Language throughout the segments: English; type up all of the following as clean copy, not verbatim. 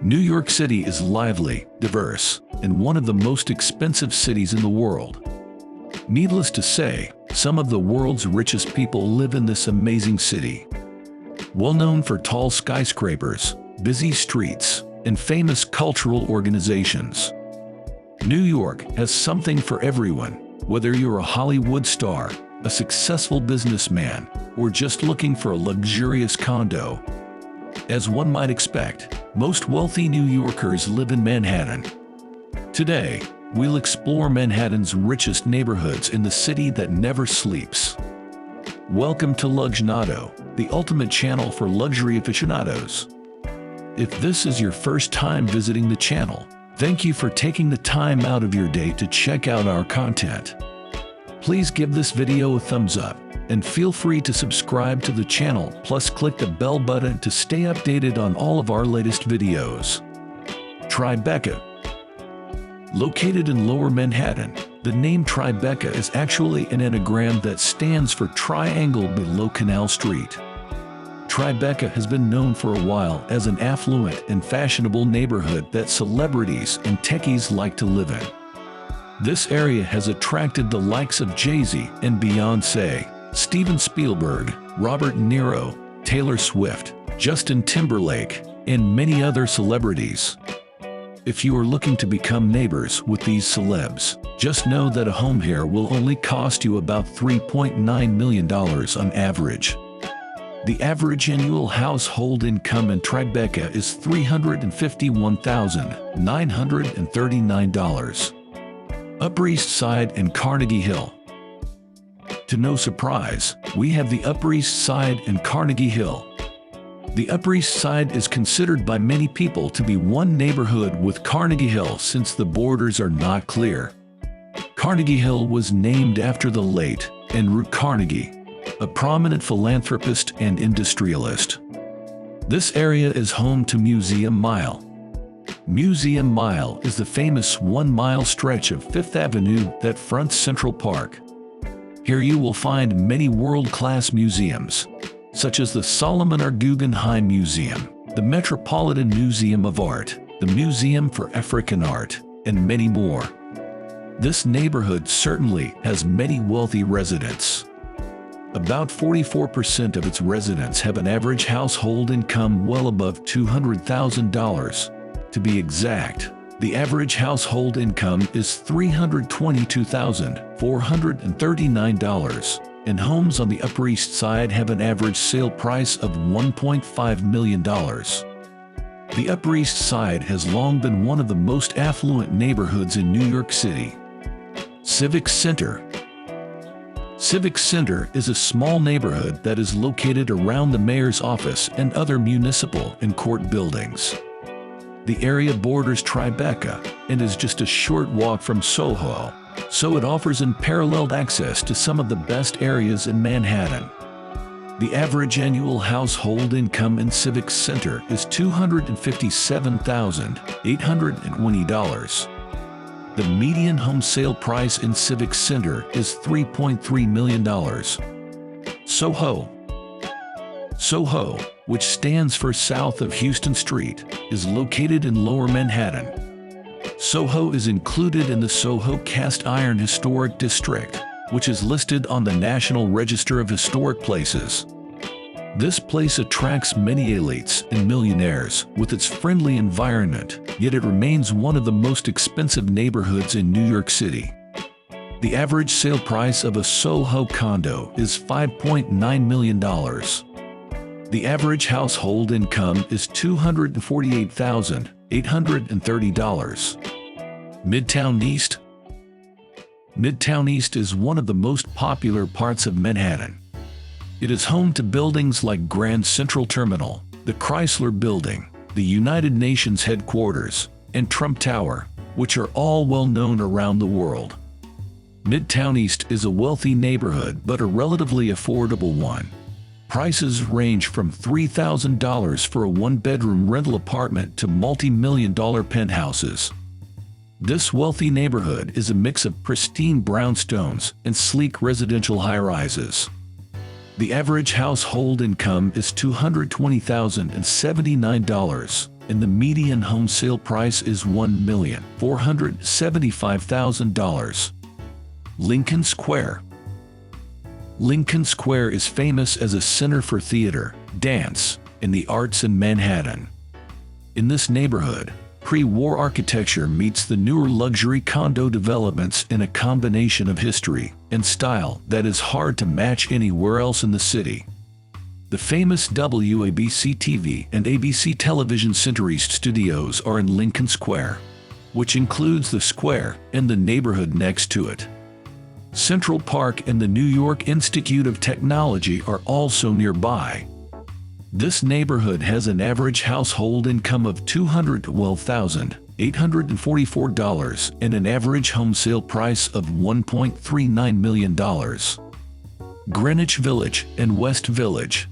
New York City is lively, diverse, and one of the most expensive cities in the world. Needless to say, some of the world's richest people live in this amazing city. Well known for tall skyscrapers, busy streets, and famous cultural organizations, New York has something for everyone, whether you're a Hollywood star, a successful businessman, or just looking for a luxurious condo. As one might expect, most wealthy New Yorkers live in Manhattan. Today, we'll explore Manhattan's richest neighborhoods in the city that never sleeps. Welcome to Luxnado, the ultimate channel for luxury aficionados. If this is your first time visiting the channel, thank you for taking the time out of your day to check out our content. Please give this video a thumbs up, and feel free to subscribe to the channel, plus click the bell button to stay updated on all of our latest videos. Tribeca. Located in Lower Manhattan, the name Tribeca is actually an anagram that stands for Triangle Below Canal Street. Tribeca has been known for a while as an affluent and fashionable neighborhood that celebrities and techies like to live in. This area has attracted the likes of Jay-Z and Beyoncé, Steven Spielberg, Robert De Niro, Taylor Swift, Justin Timberlake, and many other celebrities. If you are looking to become neighbors with these celebs, just know that a home here will only cost you about $3.9 million on average. The average annual household income in Tribeca is $351,939. Upper East Side and Carnegie Hill. To no surprise, we have the Upper East Side and Carnegie Hill. The Upper East Side is considered by many people to be one neighborhood with Carnegie Hill since the borders are not clear. Carnegie Hill was named after the late Andrew Carnegie, a prominent philanthropist and industrialist. This area is home to Museum Mile. Museum Mile is the famous 1-mile stretch of Fifth Avenue that fronts Central Park. Here you will find many world-class museums, such as the Solomon R. Guggenheim Museum, the Metropolitan Museum of Art, the Museum for African Art, and many more. This neighborhood certainly has many wealthy residents. About 44% of its residents have an average household income well above $200,000. To be exact, the average household income is $322,439, and homes on the Upper East Side have an average sale price of $1.5 million. The Upper East Side has long been one of the most affluent neighborhoods in New York City. Civic Center. Civic Center is a small neighborhood that is located around the mayor's office and other municipal and court buildings. The area borders Tribeca and is just a short walk from SoHo, so it offers unparalleled access to some of the best areas in Manhattan. The average annual household income in Civic Center is $257,820. The median home sale price in Civic Center is $3.3 million. SoHo. SoHo, which stands for South of Houston Street, is located in Lower Manhattan. SoHo is included in the SoHo Cast Iron Historic District, which is listed on the National Register of Historic Places. This place attracts many elites and millionaires with its friendly environment, yet it remains one of the most expensive neighborhoods in New York City. The average sale price of a SoHo condo is $5.9 million. The average household income is $248,830. Midtown East. Midtown East is one of the most popular parts of Manhattan. It is home to buildings like Grand Central Terminal, the Chrysler Building, the United Nations headquarters, and Trump Tower, which are all well known around the world. Midtown East is a wealthy neighborhood but a relatively affordable one. Prices range from $3,000 for a one-bedroom rental apartment to multi-million-dollar penthouses. This wealthy neighborhood is a mix of pristine brownstones and sleek residential high-rises. The average household income is $220,079, and the median home sale price is $1,475,000. Lincoln Square. Lincoln Square is famous as a center for theater, dance, and the arts in Manhattan. In this neighborhood, pre-war architecture meets the newer luxury condo developments in a combination of history and style that is hard to match anywhere else in the city. The famous WABC-TV and ABC Television Center East studios are in Lincoln Square, which includes the square and the neighborhood next to it. Central Park and the New York Institute of Technology are also nearby. This neighborhood has an average household income of $212,844 and an average home sale price of $1.39 million. Greenwich Village and West Village.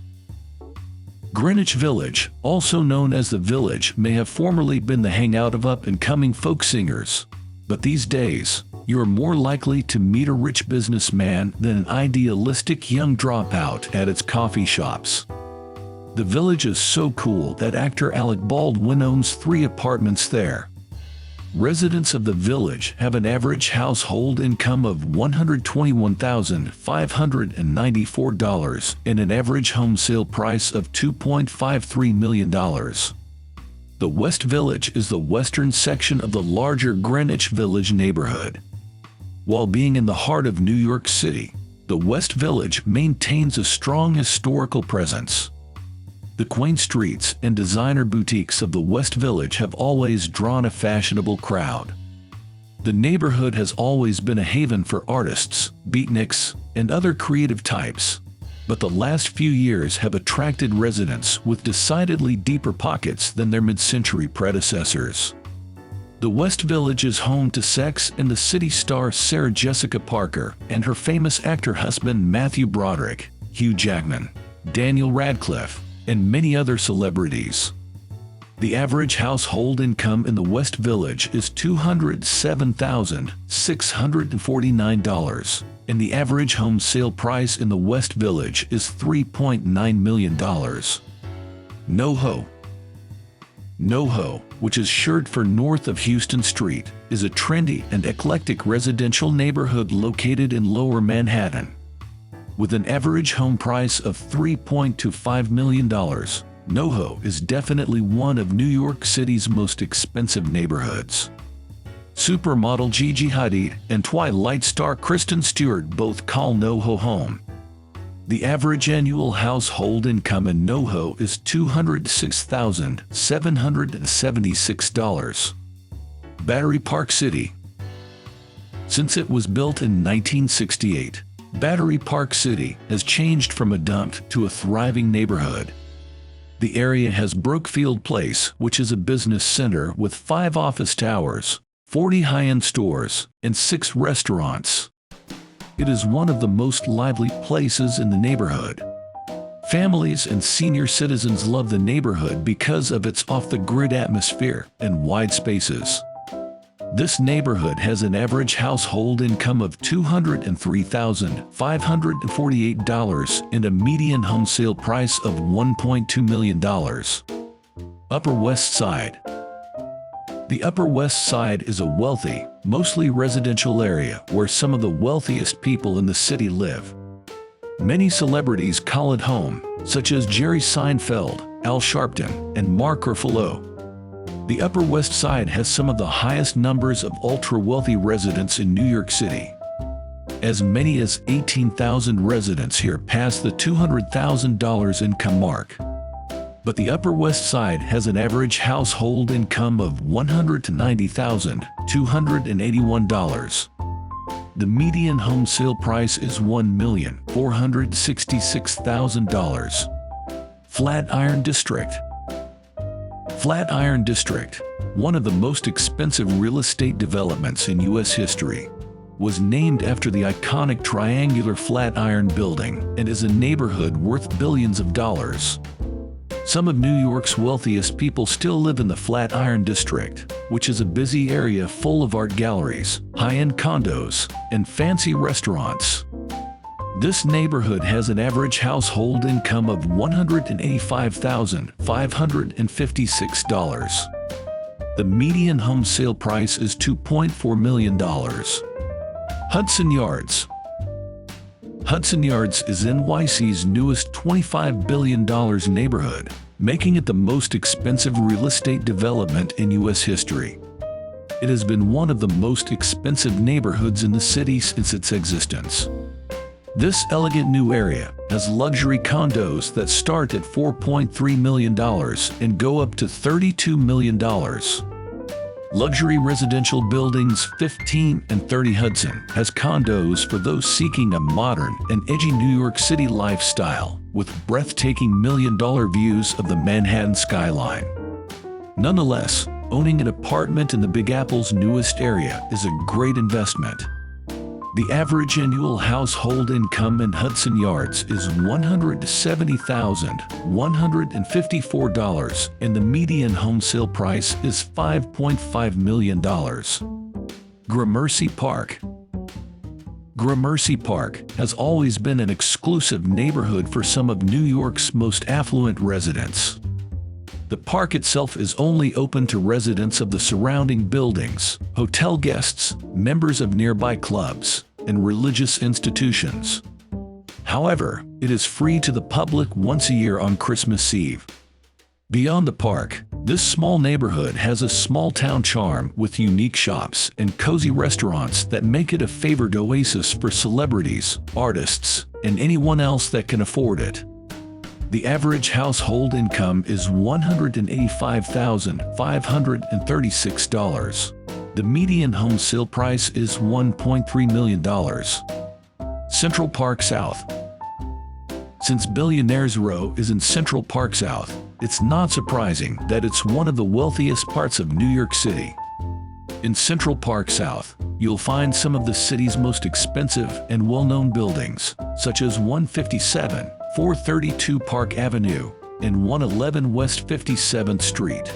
Greenwich Village, also known as the Village, may have formerly been the hangout of up-and-coming folk singers, but these days, you are more likely to meet a rich businessman than an idealistic young dropout at its coffee shops. The Village is so cool that actor Alec Baldwin owns 3 apartments there. Residents of the Village have an average household income of $121,594 and an average home sale price of $2.53 million. The West Village is the western section of the larger Greenwich Village neighborhood. While being in the heart of New York City, the West Village maintains a strong historical presence. The quaint streets and designer boutiques of the West Village have always drawn a fashionable crowd. The neighborhood has always been a haven for artists, beatniks, and other creative types, but the last few years have attracted residents with decidedly deeper pockets than their mid-century predecessors. The West Village is home to Sex and the City star Sarah Jessica Parker and her famous actor husband Matthew Broderick, Hugh Jackman, Daniel Radcliffe, and many other celebrities. The average household income in the West Village is $207,649, and the average home sale price in the West Village is $3.9 million. NoHo. NoHo, which is short for North of Houston Street, is a trendy and eclectic residential neighborhood located in Lower Manhattan. With an average home price of $3.25 million, NoHo is definitely one of New York City's most expensive neighborhoods. Supermodel Gigi Hadid and Twilight star Kristen Stewart both call NoHo home. The average annual household income in NoHo is $206,776. Battery Park City. Since it was built in 1968, Battery Park City has changed from a dump to a thriving neighborhood. The area has Brookfield Place, which is a business center with 5 office towers, 40 high-end stores, and 6 restaurants. It is one of the most lively places in the neighborhood. Families and senior citizens love the neighborhood because of its off-the-grid atmosphere and wide spaces. This neighborhood has an average household income of $203,548 and a median home sale price of $1.2 million. Upper West Side. The Upper West Side is a wealthy, mostly residential area where some of the wealthiest people in the city live. Many celebrities call it home, such as Jerry Seinfeld, Al Sharpton, and Mark Ruffalo. The Upper West Side has some of the highest numbers of ultra-wealthy residents in New York City. As many as 18,000 residents here pass the $200,000 income mark. But the Upper West Side has an average household income of $190,281. The median home sale price is $1,466,000. Flatiron District. Flatiron District, one of the most expensive real estate developments in U.S. history, was named after the iconic triangular Flatiron building and is a neighborhood worth billions of dollars. Some of New York's wealthiest people still live in the Flatiron District, which is a busy area full of art galleries, high-end condos, and fancy restaurants. This neighborhood has an average household income of $185,556. The median home sale price is $2.4 million. Hudson Yards. Hudson Yards is NYC's newest $25 billion neighborhood, making it the most expensive real estate development in U.S. history. It has been one of the most expensive neighborhoods in the city since its existence. This elegant new area has luxury condos that start at $4.3 million and go up to $32 million. Luxury residential buildings 15 and 30 Hudson has condos for those seeking a modern and edgy New York City lifestyle with breathtaking million-dollar views of the Manhattan skyline. Nonetheless, owning an apartment in the Big Apple's newest area is a great investment. The average annual household income in Hudson Yards is $170,154, and the median home sale price is $5.5 million. Gramercy Park. Gramercy Park has always been an exclusive neighborhood for some of New York's most affluent residents. The park itself is only open to residents of the surrounding buildings, hotel guests, members of nearby clubs, and religious institutions. However, it is free to the public once a year on Christmas Eve. Beyond the park, this small neighborhood has a small-town charm with unique shops and cozy restaurants that make it a favored oasis for celebrities, artists, and anyone else that can afford it. The average household income is $185,536. The median home sale price is $1.3 million. Central Park South. Since Billionaires Row is in Central Park South, it's not surprising that it's one of the wealthiest parts of New York City. In Central Park South, you'll find some of the city's most expensive and well-known buildings, such as 157, 432 Park Avenue, and 111 West 57th Street.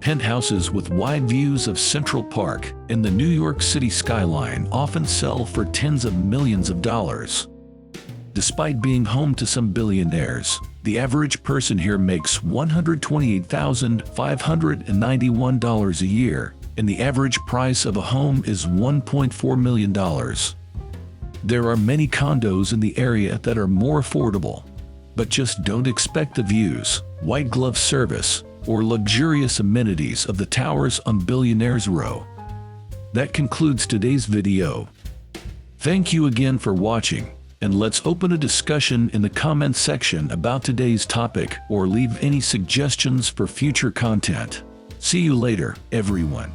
Penthouses with wide views of Central Park and the New York City skyline often sell for tens of millions of dollars. Despite being home to some billionaires, the average person here makes $128,591 a year, and the average price of a home is $1.4 million. There are many condos in the area that are more affordable, but just don't expect the views, white glove service, or luxurious amenities of the towers on Billionaires Row. That concludes today's video. Thank you again for watching, and let's open a discussion in the comments section about today's topic or leave any suggestions for future content. See you later, everyone.